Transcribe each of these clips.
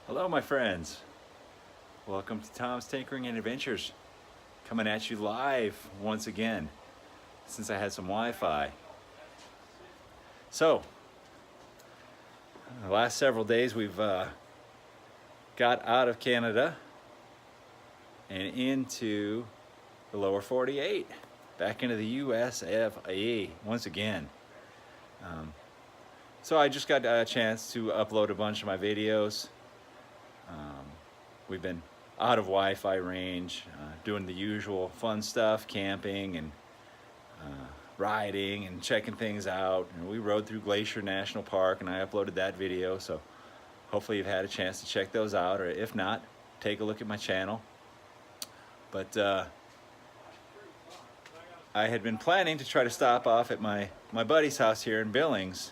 Hello my friends, welcome to Tom's Tinkering and Adventures, coming at you live once again since I had some Wi-Fi. So, the last several days we've got out of Canada and into the lower 48, back into the USA once again. So I just got a chance to upload a bunch of my videos. We've been out of Wi-Fi range, doing the usual fun stuff, camping and riding and checking things out. And we rode through Glacier National Park and I uploaded that video, so hopefully you've had a chance to check those out, or if not, take a look at my channel. But I had been planning to try to stop off at my buddy's house here in Billings,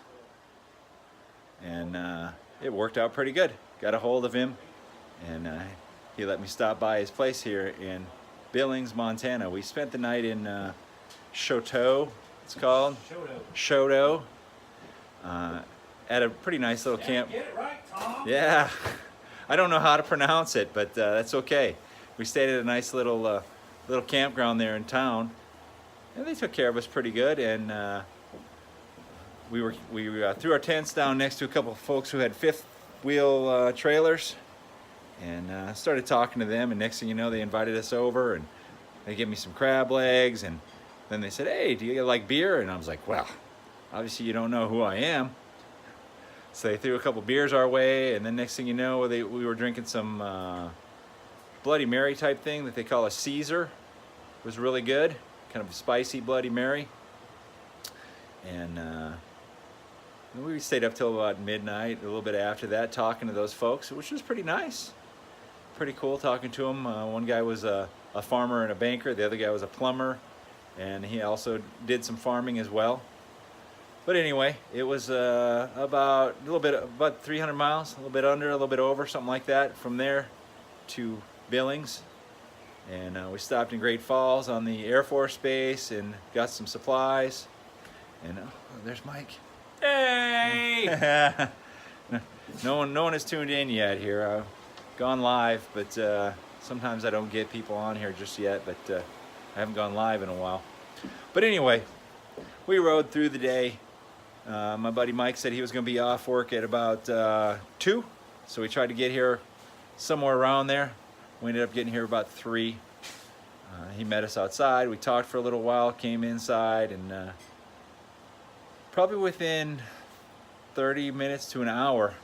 and it worked out pretty good. Got a hold of him, and he let me stop by his place here in Billings, Montana. We spent the night in Shoto, it's called? Shoto. At a pretty nice little camp. Get it right, Tom. Yeah, I don't know how to pronounce it, but that's okay. We stayed at a nice little campground there in town, and they took care of us pretty good. And we threw our tents down next to a couple of folks who had fifth wheel trailers, and started talking to them. And next thing you know, they invited us over, and they gave me some crab legs, and then they said, "Hey, do you like beer?" And I was like, "Well, obviously you don't know who I am." So they threw a couple beers our way, and then next thing you know, we were drinking some Bloody Mary type thing that they call a Caesar. It was really good, kind of a spicy Bloody Mary. And we stayed up till about midnight, a little bit after that, talking to those folks, which was pretty nice. Pretty cool talking to them. One guy was a farmer and a banker, the other guy was a plumber, and he also did some farming as well. But anyway, it was about 300 miles, a little bit under, a little bit over, something like that, from there to Billings. And we stopped in Great Falls on the Air Force Base and got some supplies. And there's Mike. Hey! No one has tuned in yet here. I've gone live, but sometimes I don't get people on here just yet, but I haven't gone live in a while. But anyway, we rode through the day. My buddy Mike said he was going to be off work at about 2, so we tried to get here somewhere around there. We ended up getting here about 3. He met us outside. We talked for a little while, came inside, and probably within 30 minutes to an hour,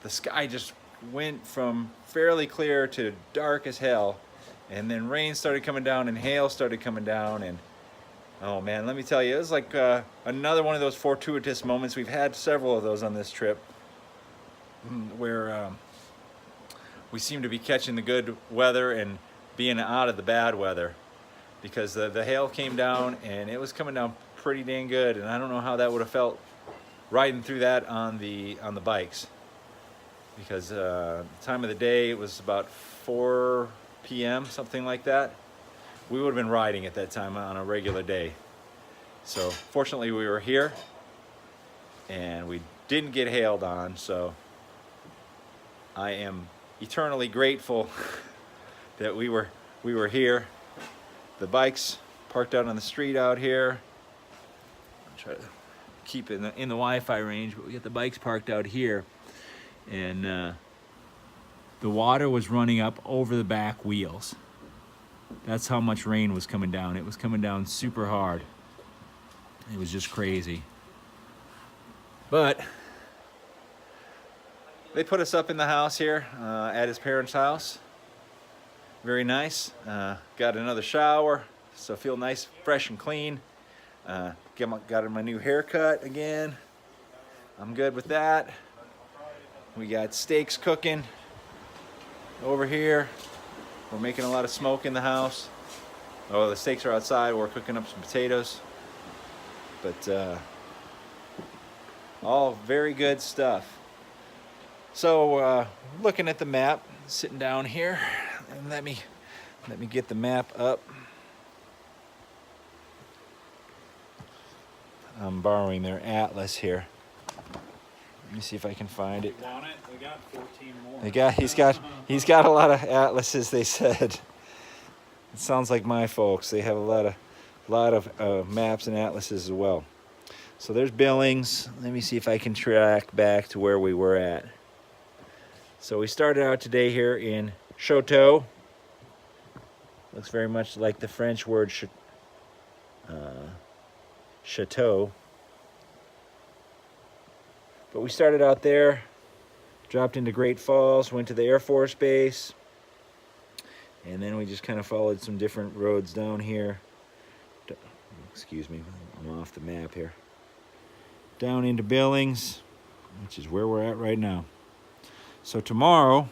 the sky just went from fairly clear to dark as hell, and then rain started coming down and hail started coming down, and oh man, let me tell you, it was like another one of those fortuitous moments. We've had several of those on this trip where we seem to be catching the good weather and being out of the bad weather, because the hail came down and it was coming down pretty dang good, and I don't know how that would have felt riding through that on the bikes, because the time of the day, it was about 4 p.m., something like that. We would have been riding at that time on a regular day. So fortunately we were here and we didn't get hailed on, so I am eternally grateful that we were here. The bikes parked out on the street out here. I'll try to keep it in the Wi-Fi range, but we got the bikes parked out here, and the water was running up over the back wheels. That's how much rain was coming down. It was coming down super hard. It was just crazy. But they put us up in the house here at his parents' house. Very nice. Got another shower, so I feel nice, fresh and clean. Got my new haircut again. I'm good with that. We got steaks cooking over here. We're making a lot of smoke in the house. Oh, the steaks are outside. We're cooking up some potatoes. But all very good stuff. So looking at the map, sitting down here, and let me get the map up. I'm borrowing their atlas here. Let me see if I can find it. You want it? We got 14 more. He's got a lot of atlases, they said. It sounds like my folks. They have a lot of maps and atlases as well. So there's Billings. Let me see if I can track back to where we were at. So we started out today here in Shoto. Looks very much like the French word chateau. But we started out there, dropped into Great Falls, went to the Air Force Base, and then we just kind of followed some different roads down here. Excuse me, I'm off the map here. Down into Billings, which is where we're at right now. So tomorrow,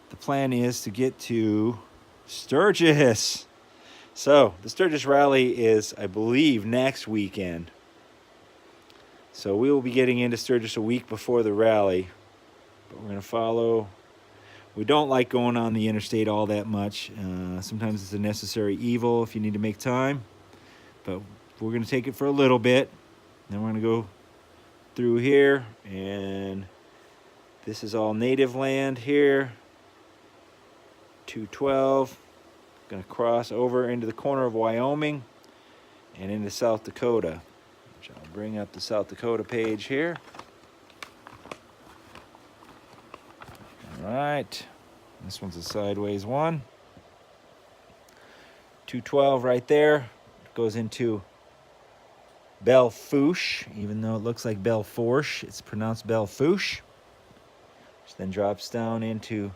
the plan is to get to Sturgis. So the Sturgis Rally is, I believe, next weekend. So we will be getting into Sturgis a week before the rally, but we're going to follow. We don't like going on the interstate all that much. Sometimes it's a necessary evil if you need to make time, but we're going to take it for a little bit. Then we're going to go through here, and this is all native land here. 212. Going to cross over into the corner of Wyoming and into South Dakota. I'll bring up the South Dakota page here. All right, this one's a sideways one. 212 right there. It goes into Belle Fourche, even though it looks like Belle Fourche, it's pronounced Belle Fourche. Which then drops down into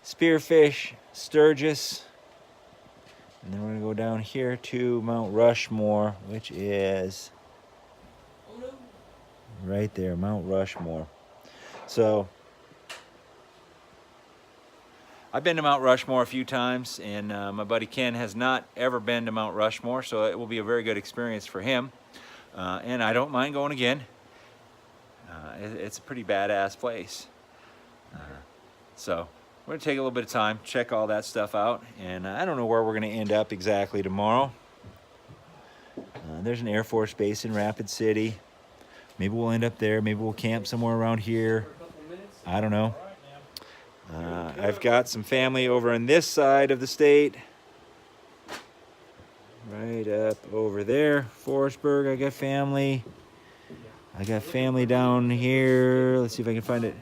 Spearfish, Sturgis. And then we're going to go down here to Mount Rushmore, which is right there, Mount Rushmore. So I've been to Mount Rushmore a few times, and my buddy Ken has not ever been to Mount Rushmore, so it will be a very good experience for him. And I don't mind going again. It's a pretty badass place. So we're going to take a little bit of time, check all that stuff out, and I don't know where we're going to end up exactly tomorrow. There's an Air Force base in Rapid City. Maybe we'll end up there. Maybe we'll camp somewhere around here. I don't know. I've got some family over on this side of the state. Right up over there, Forestburg, I got family. I got family down here. Let's see if I can find it.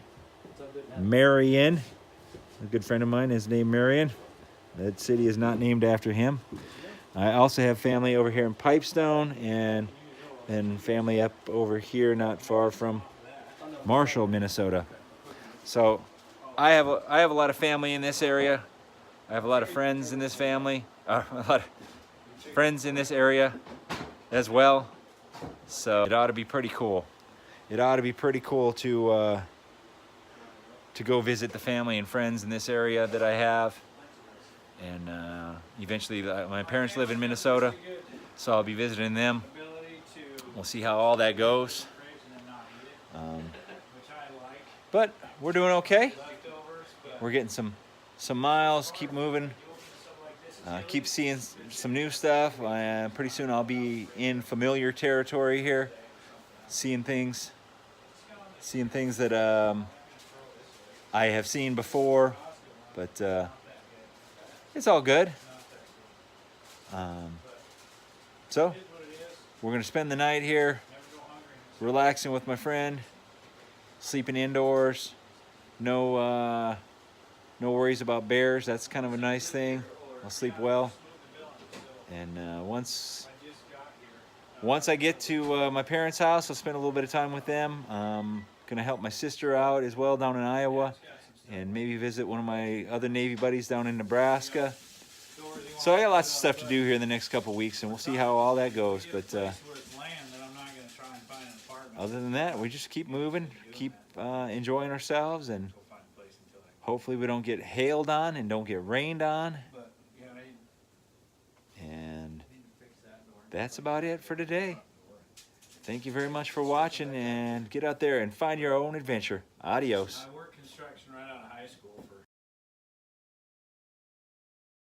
Marion. A good friend of mine is named Marion. That city is not named after him. I also have family over here in Pipestone, and then family up over here not far from Marshall, Minnesota. So I have a lot of family in this area. I have a lot of friends in this family. A lot of friends in this area as well. So it ought to be pretty cool. It ought to be pretty cool to go visit the family and friends in this area that I have. And eventually, my parents live in Minnesota, so I'll be visiting them. We'll see how all that goes. But we're doing okay. We're getting some miles, keep moving, keep seeing some new stuff. Pretty soon I'll be in familiar territory here, seeing things that I have seen before, but it's all good. So we're gonna spend the night here, relaxing with my friend, sleeping indoors. No worries about bears. That's kind of a nice thing. I'll sleep well. And once I get to my parents' house, I'll spend a little bit of time with them. Gonna help my sister out as well down in Iowa, and maybe visit one of my other Navy buddies down in Nebraska. So I got lots of stuff to do here in the next couple weeks, and we'll see how all that goes. But other than that, we just keep moving, keep enjoying ourselves, and hopefully we don't get hailed on and don't get rained on. And that's about it for today. Thank you very much for watching, and get out there and find your own adventure. Adios.